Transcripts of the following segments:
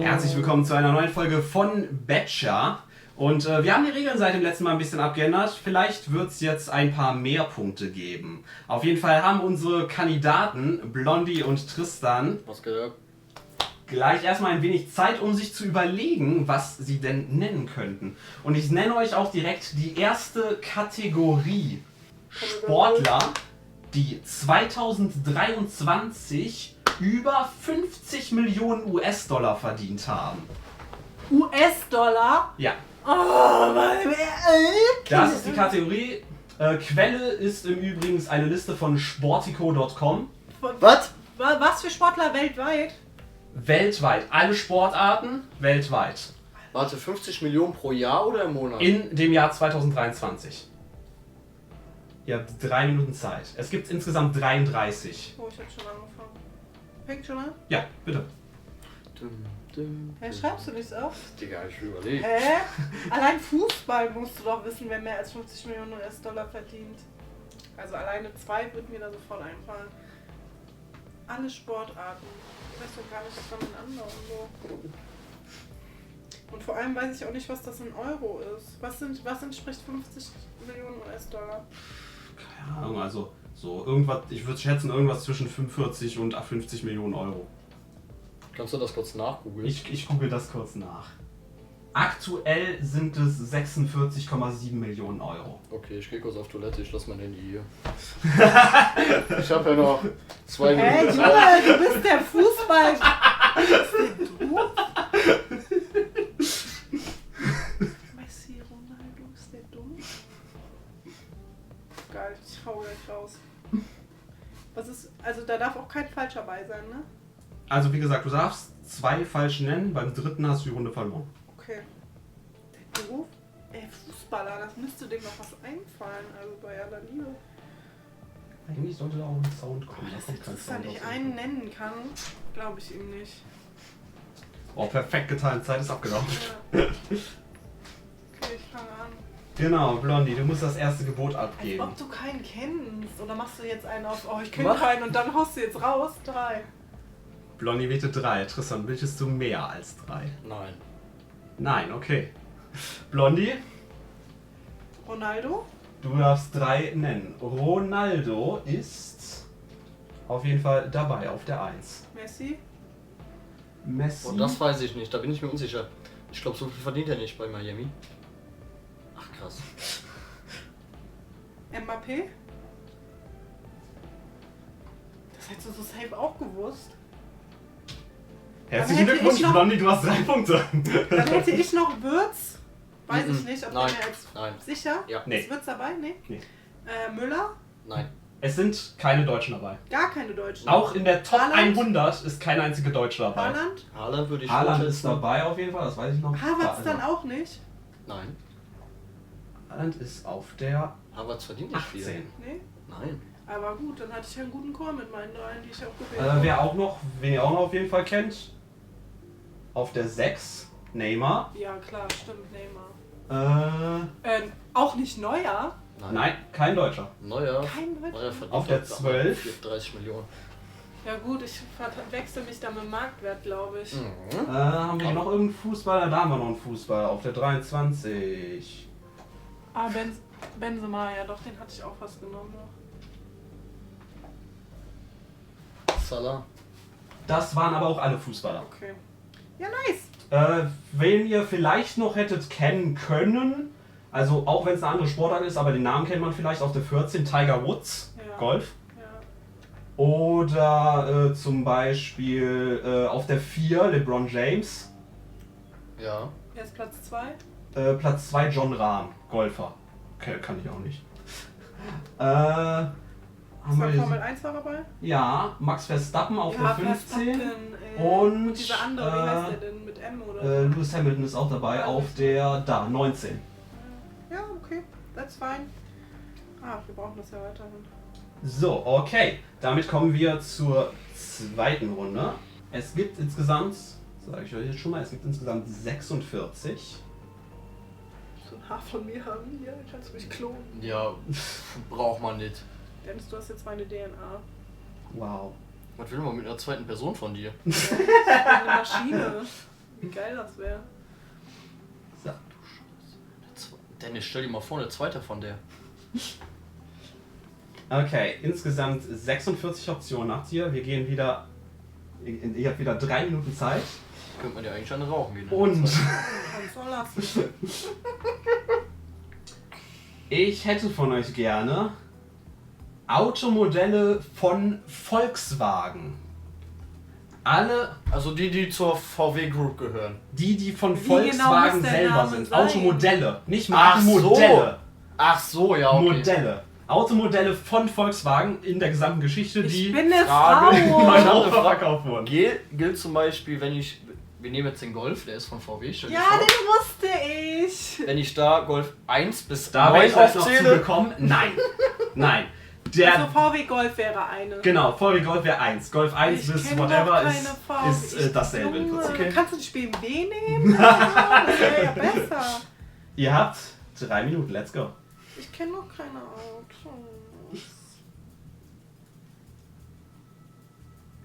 Herzlich willkommen zu einer neuen Folge von Bachelor. Und wir haben die Regeln seit dem letzten Mal ein bisschen abgeändert. Vielleicht wird es jetzt ein paar mehr Punkte geben. Auf jeden Fall haben unsere Kandidaten Blondie und Tristan gleich erstmal ein wenig Zeit, um sich zu überlegen, was sie denn nennen könnten. Und ich nenne euch auch direkt die erste Kategorie. Sportler, die 2023 über 50 Millionen US-Dollar verdient haben. US-Dollar? Ja. Oh, Mann. Das ist die Kategorie. Quelle ist im Übrigen eine Liste von sportico.com. Was? Was für Sportler weltweit? Weltweit. Alle Sportarten weltweit. Warte, 50 Millionen pro Jahr oder im Monat? In dem Jahr 2023. Ihr habt 3 Minuten Zeit. Es gibt insgesamt 33. Oh, ich hab schon angefangen. Fängt schon an? Ja, bitte. Hä, schreibst du nichts auf? Digga, ich überlege. Allein Fußball musst du doch wissen, wer mehr als 50 Millionen US-Dollar verdient. Also alleine 2 wird mir da sofort einfallen. Alle Sportarten. Ich weiß doch gar nicht, was damit anderen so. Und vor allem weiß ich auch nicht, was das in Euro ist. Was entspricht 50 Millionen US-Dollar? Keine Ahnung, also so irgendwas, ich würde schätzen irgendwas zwischen 45 und 50 Millionen Euro. Kannst du das kurz nachgoogeln? Ich google das kurz nach. Aktuell sind es 46,7 Millionen Euro. Okay, ich gehe kurz auf Toilette, ich lass mein Handy hier. Ich habe ja noch 2 Hey, Minuten Junge, Zeit. du bist der Fußball. Messi, Ronaldo, ist der dumm? Geil, ich hau gleich raus. Was ist, also da darf auch kein Falscher bei sein, ne? Also wie gesagt, du darfst 2 falsch nennen, beim dritten hast du die Runde verloren. Okay. Der Beruf? Fußballer, das müsste dem noch was einfallen, also bei aller Liebe. Eigentlich sollte da auch ein Sound kommen. Dass er nicht einen nennen kann, glaube ich ihm nicht. Oh, perfekt getan, Zeit ist abgelaufen. Ja. Okay, ich fange an. Genau, Blondie, du musst das erste Gebot Als abgeben. ob du keinen kennst. Oder machst du jetzt einen auf, oh, ich kenne Mach. keinen und dann haust du jetzt raus? 3. Blondie wählte 3. Tristan, willst du mehr als 3? Nein. Nein, okay. Blondie, Ronaldo? du darfst 3 nennen. Ronaldo ist auf jeden Fall dabei auf der 1. Messi? Messi. Und das weiß ich nicht, da bin ich mir unsicher. Ich glaube, so viel verdient er nicht bei Miami. Ach krass. Mbappé? Das hättest du so safe auch gewusst. Herzlichen Dann hätte Glückwunsch, ich noch- Blondie, du hast 3 Punkte. Dann hätte ich noch Würz. Weiß ich nicht, ob Nein. der mehr als... Nein. Sicher? Ja. Nee. Ist Würz dabei? Nee. Nee. Müller? Nein. Es sind keine Deutschen dabei. Gar keine Deutschen. Auch in der Top Haaland? 100 ist keine einzige Deutsche dabei. Haaland? Haaland würde ich Haaland ist vorschätzen. dabei auf jeden Fall, das weiß ich noch. Havertz dann auch nicht? Nein. Haaland ist auf der Havertz verdient nicht 18. viel. Nee. Nein. Aber gut, dann hatte ich ja einen guten Chor mit meinen 3, die ich auch gewählt habe. Wen ihr auch noch auf jeden Fall kennt, auf der 6, Neymar. Ja, klar, stimmt, Neymar. Auch nicht Neuer? Nein, kein Deutscher. Neuer. Kein Deutscher. Neuer verdient Auf der doch 12. 30 Millionen. Ja gut, ich wechsle mich da mit dem Marktwert, glaube ich. Haben wir noch irgendeinen Fußballer? Da haben wir noch einen Fußballer auf der 23. Ah, Benzema, ja doch, den hatte ich auch fast genommen noch. Salah. Das waren aber auch alle Fußballer. Okay. Ja, nice. Wen ihr vielleicht noch hättet kennen können, also auch wenn es eine andere Sportart ist, aber den Namen kennt man vielleicht, auf der 14 Tiger Woods, Ja. Golf. Ja. Oder zum Beispiel auf der 4 LeBron James. Ja. Wer ist Platz 2? Platz 2 John Rahm, Golfer. Okay, kann ich auch nicht. Haben wir Formel 1 war dabei? ja, Max Verstappen auf der 15. Verstappen, Und, dieser andere, wie heißt der denn? Mit M oder so? Lewis Hamilton ist auch dabei auf der 19. Ja, okay, that's fine. Ah, wir brauchen das ja weiterhin. So, okay. Damit kommen wir zur zweiten Runde. Es gibt insgesamt, sage ich euch jetzt schon mal, es gibt insgesamt 46. So ein Haar von mir haben hier, kannst du mich klonen. Ja, braucht man nicht. Dennis, du hast jetzt meine DNA. Wow. Was will man mit einer zweiten Person von dir? Ich bin eine Maschine. Wie geil das wäre. So. Dennis, stell dir mal vor, eine zweite von der. Okay, insgesamt 46 Optionen habt ihr. Wir gehen wieder. Ihr habt wieder 3 Minuten Zeit. Könnte man ja eigentlich an rauchen gehen. Und Kannst du lassen. ich hätte von euch gerne Automodelle von Volkswagen. Alle, Also die zur VW Group gehören. die von Wie genau Volkswagen muss der selber Name sind. sein? Automodelle, nicht Ach so. Markenmodelle. Ach so, ja, okay. Modelle. Automodelle von Volkswagen in der gesamten Geschichte, Ich die bin eine Frage. Frau. mal Frau. verkauft wurden. Gilt zum Beispiel, wenn ich... Wir nehmen jetzt den Golf, der ist von VW. Stell dir Ja, vor. den wusste ich. Wenn ich da Golf 1 bis Da wäre 9 ich gleich noch aufzähle... zugekommen. Nein. Nein. Der, Also VW Golf wäre eine. genau, VW Golf wäre 1. Golf 1 Ich bis kenn doch whatever keine ist VW. dasselbe im Junge, Prinzip. Okay. Kannst du nicht BMW nehmen? Das wäre ja besser. Ihr habt 3 Minuten, let's go. Ich kenne noch keine Autos.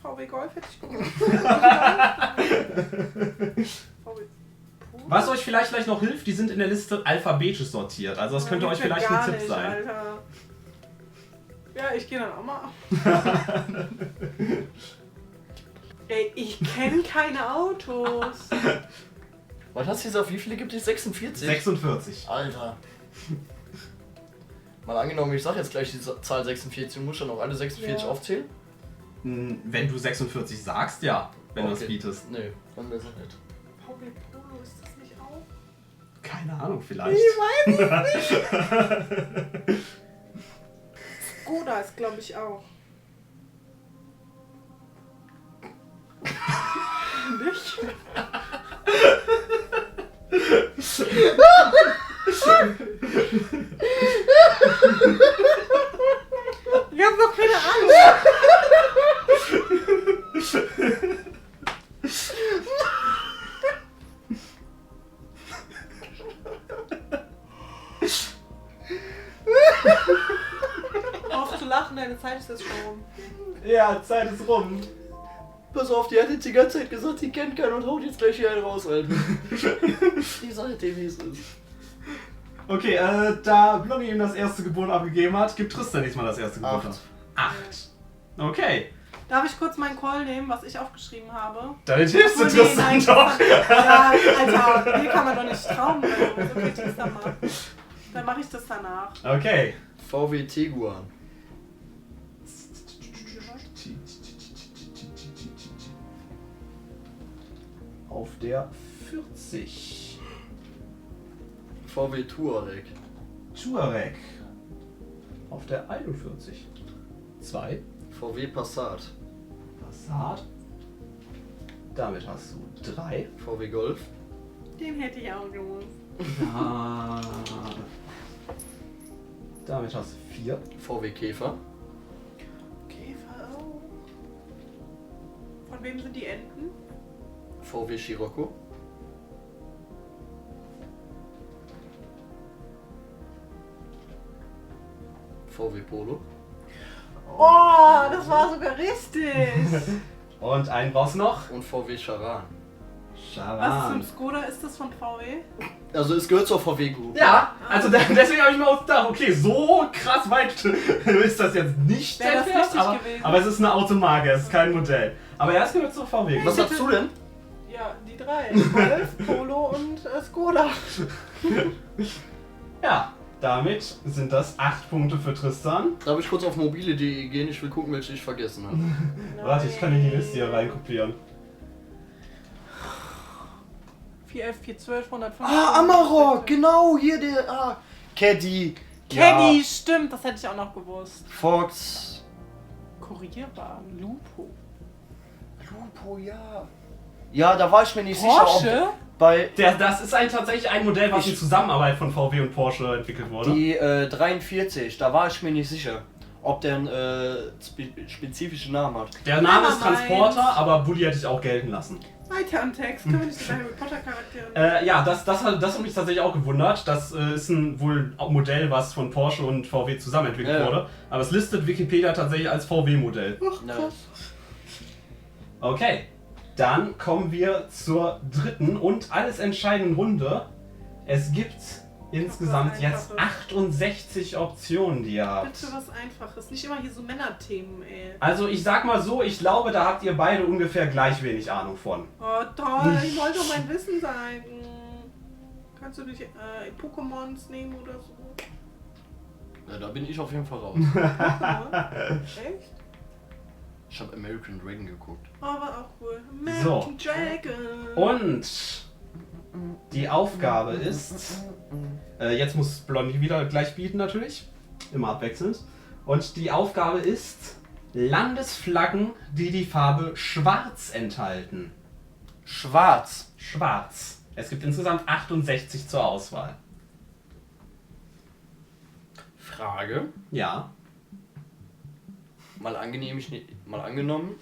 VW Golf hätte ich gewusst. VW Polo? Was euch vielleicht gleich noch hilft, die sind in der Liste alphabetisch sortiert. Also das könnte Ja, euch geht ja vielleicht gar ein Tipp nicht, sein. Alter. Ja, ich gehe dann auch mal. Ey, ich kenne keine Autos. Was hast du gesagt? Wie viele gibt es? 46? 46. Alter. Mal angenommen, ich sag jetzt gleich die Zahl 46 und muss dann auch alle 46 Ja. aufzählen? Wenn du 46 sagst, ja. Wenn du es bietest. Nee, dann wäre es nicht. VW Polo, ist das nicht auch? Keine Ahnung, vielleicht. Ich weiß es nicht. Skoda ist, glaube ich, auch. Nicht? Ich hab noch keine Ahnung. Auf zu lachen, deine Zeit ist jetzt schon rum. Ja, Zeit ist rum. Pass auf, die hat jetzt die ganze Zeit gesagt, die kennt keinen und haut jetzt gleich hier einen raus, Alter. Die sagt dir, wie es ist. Okay, da Blondie ihm das erste Gebot abgegeben hat, gibt Tristan diesmal das erste Gebot 8. ab. 8. Okay. Darf ich kurz meinen Call nehmen, was ich aufgeschrieben habe? Damit hilfst du Obwohl, nee, Tristan nein, doch. Ja, Alter, hier kann man doch nicht trauen. Okay, Tristan mal. Dann mache ich das danach. Okay. VW Tiguan. Auf der 40. VW Touareg. Touareg. Auf der 41. 2. VW Passat. Passat. Damit hast du 3. VW Golf. Den hätte ich auch gewusst. Ja. Damit hast du 4. VW Käfer. Käfer auch. Von wem sind die Enten? VW Scirocco. VW Polo. Oh, das war sogar richtig. Und einen brauchst du noch. Und VW Charan. Was ist Charan. ein Skoda? Ist das von VW? Also es gehört zur VW Group. Ja, also deswegen habe ich mir auch gedacht, okay, so krass weit ist das jetzt nicht Wäre das entfernt, richtig aber, gewesen? aber es ist eine Automarke, es ist kein Modell. Aber erst gehört zur VW. Was hast du denn? Ja, die drei. Golf, Polo und Skoda. Ja, damit sind das 8 Punkte für Tristan. Darf ich kurz auf mobile.de gehen? Ich will gucken, welche ich vergessen habe. Warte, ich kann in die Liste hier reinkopieren. 4F, 412, 150. Ah, Amarok! Genau, hier der... Caddy. Caddy, stimmt, das hätte ich auch noch gewusst. Fox. Kurierbar, Lupo. Lupo, ja. Ja, da war ich mir nicht sicher, Porsche? ob bei Das ist tatsächlich ein Modell, was in Zusammenarbeit von VW und Porsche entwickelt wurde. die 43, da war ich mir nicht sicher, ob der einen spezifischen Namen hat. Der Name ist Meins. Transporter, aber Bulli hätte ich auch gelten lassen. Weiter am Text, können wir nicht die Harry Potter Charaktere Ja, das hat mich tatsächlich auch gewundert. Das ist wohl ein Modell, was von Porsche und VW zusammen entwickelt Ja. wurde. Aber es listet Wikipedia tatsächlich als VW-Modell. Ja. Okay, Dann kommen wir zur dritten und alles entscheidenden Runde. Es gibt insgesamt jetzt 68 Optionen, die ihr habt. Bitte was Einfaches. Nicht immer hier so Männerthemen, ey. Also ich sag mal so, ich glaube, da habt ihr beide ungefähr gleich wenig Ahnung von. Oh toll, ich wollte doch mein Wissen zeigen. Kannst du nicht Pokémons nehmen oder so? Ja, da bin ich auf jeden Fall raus. Pokémon? Echt? Ich habe American Dragon geguckt. Oh, war auch cool. So. American Dragon. Und die Aufgabe ist, jetzt muss Blondie wieder gleich bieten natürlich, immer abwechselnd. Und die Aufgabe ist Landesflaggen, die die Farbe Schwarz enthalten. Schwarz. Schwarz. Es gibt insgesamt 68 zur Auswahl. Frage. Ja. Mal angenommen.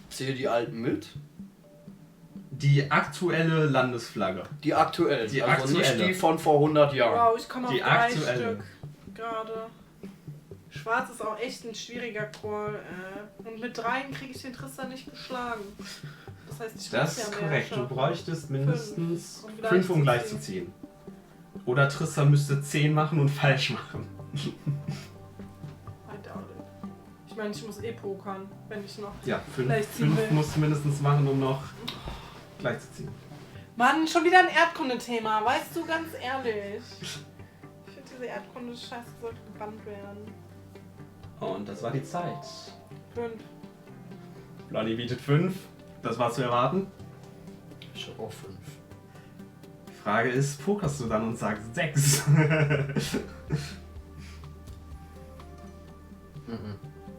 Zähle die alten mit. Die aktuelle Landesflagge. Die aktuellen. Die also aktuelle. nicht die von vor 100 Jahren. Wow, ich komme auf Die 3 aktuelle. Stück gerade. Schwarz ist auch echt ein schwieriger Call. Und mit 3 kriege ich den Tristan nicht geschlagen. Das heißt, ich Das muss ist ja mehr korrekt. Du schaffen. bräuchtest mindestens Um gleich 5, um zu gleich ziehen. zu ziehen. Oder Tristan müsste 10 machen und falsch machen. I doubt it. Ich meine, ich muss eh pokern, wenn ich noch. Ja, Gleich ziehen 5 will. musst du mindestens machen, um noch gleich zu ziehen. Mann, schon wieder ein Erdkunde-Thema, weißt du, ganz ehrlich. Ich finde, diese Erdkunde-Scheiße sollte gebannt werden. Und das war die Zeit. 5. Blondie bietet 5. Das war zu erwarten. Ich habe auch 5. Die Frage ist, pokerst du dann und sagst 6?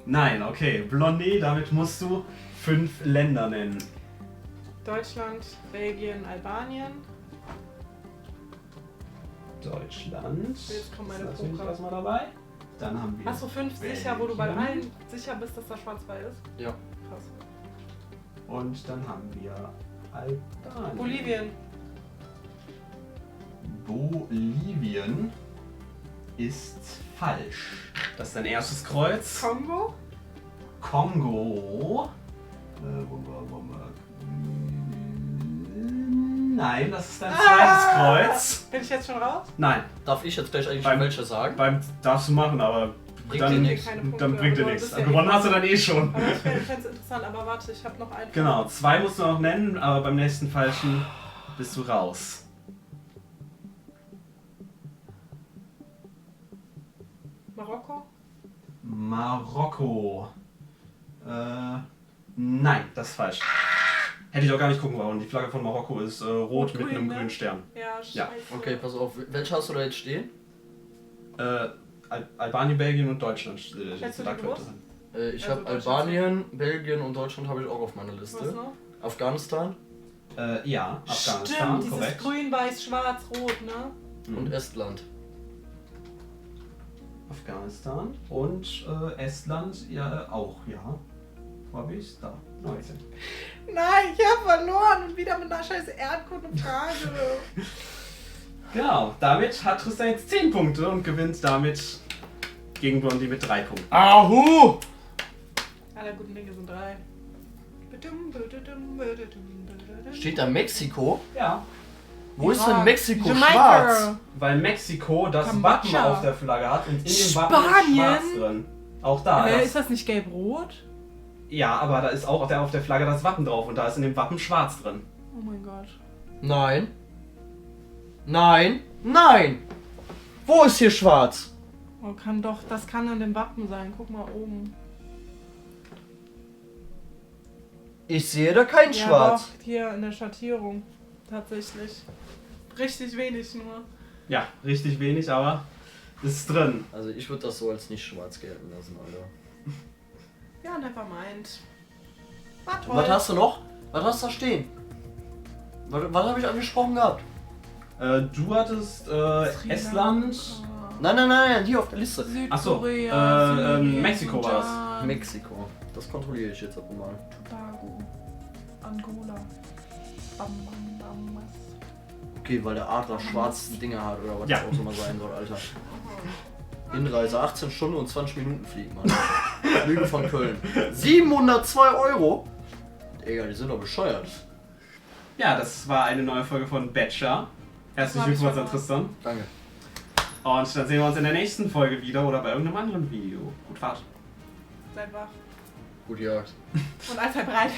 Nein, okay. Blondie, damit musst du 5 Länder nennen. Deutschland, Belgien, Albanien. Deutschland. Jetzt kommen meine ist natürlich Poker. erstmal dabei. Dann haben wir. Hast du 5 sicher, wo du bei Belgien. allen sicher bist, dass da schwarz-weiß ist? Ja. Krass. Und dann haben wir Albanien. Bolivien. Bolivien ist falsch. Das ist dein erstes Kreuz. Kongo? Kongo. Nein, das ist dein zweites Kreuz. Bin ich jetzt schon raus? Nein, Darf ich jetzt gleich eigentlich Beim- welche sagen? beim darfst du machen, aber Bringt dann, dir nichts. Keine Punkte, dann bringt dir aber nichts. das ist ja Gewonnen eh hast du dann eh schon. Aber ich fände es interessant, aber warte, ich habe noch einen. Genau, 2 musst du noch nennen, aber beim nächsten falschen bist du raus. Marokko? Marokko. Nein, das ist falsch. Hätte ich auch gar nicht gucken wollen. Die Flagge von Marokko ist rot mit Grün, einem ne? grünen Stern. Ja, scheiße. Ja, Okay, pass auf. Welche hast du da jetzt stehen? Albanien, Belgien und Deutschland. Hättest du die aktuell gewusst? Ich Also habe Deutschland. Albanien, Belgien und Deutschland habe ich auch auf meiner Was Liste. noch? Afghanistan Ja, Afghanistan, Stimmt, dieses korrekt. Grün, Weiß, Schwarz, Rot, ne? und Estland. Afghanistan und Estland ja auch, ja. Wo hab ich's? Da, 19. Nein, ich habe verloren und wieder mit einer scheiß Erdkunde-Frage. Genau, damit hat Tristan jetzt 10 Punkte und gewinnt damit gegen Blondie mit 3 Punkten. Ahu! Alle guten Dinge sind 3. Steht da Mexiko? Ja, Wo ist denn Mexiko Jamaika. schwarz? weil Mexiko das Kambodscha. Wappen auf der Flagge hat und in dem Wappen ist Spanien? schwarz drin. Auch da. Ist das nicht gelb-rot? Ja, aber da ist auch auf der Flagge das Wappen drauf und da ist in dem Wappen schwarz drin. Oh mein Gott. Nein. Nein. Nein! Wo ist hier schwarz? Oh, kann doch, das kann an dem Wappen sein. Guck mal oben. Ich sehe da kein Ja, Schwarz. doch, hier in der Schattierung. Tatsächlich. Richtig wenig nur. Ja, richtig wenig, aber ist drin. Also ich würde das so als nicht schwarz gelten lassen, Alter. Ja, never mind. War toll. Was hast du noch? Was hast du da stehen? Was habe ich angesprochen gehabt? Du hattest Sri Estland. Lanka, Nein, die auf der Liste. Ach so, Südkorea, Syrien, Mexiko war's. Sudan, Mexiko. Das kontrolliere ich jetzt aber mal. Tobago, Angola. Bam, bam, bam, was? Okay, weil der Adler schwarze Dinger hat oder was Ja. das auch immer sein soll, Alter. Hinreise 18 Stunden und 20 Minuten fliegen, Alter. Flüge von Köln. 702 Euro. Egal, die sind doch bescheuert. Ja, das war eine neue Folge von Bachelor. Herzlich willkommen an Tristan. Danke. Und dann sehen wir uns in der nächsten Folge wieder oder bei irgendeinem anderen Video. Gut Fahrt. Seid wach. Gute Jagd. Und allzeit bereit.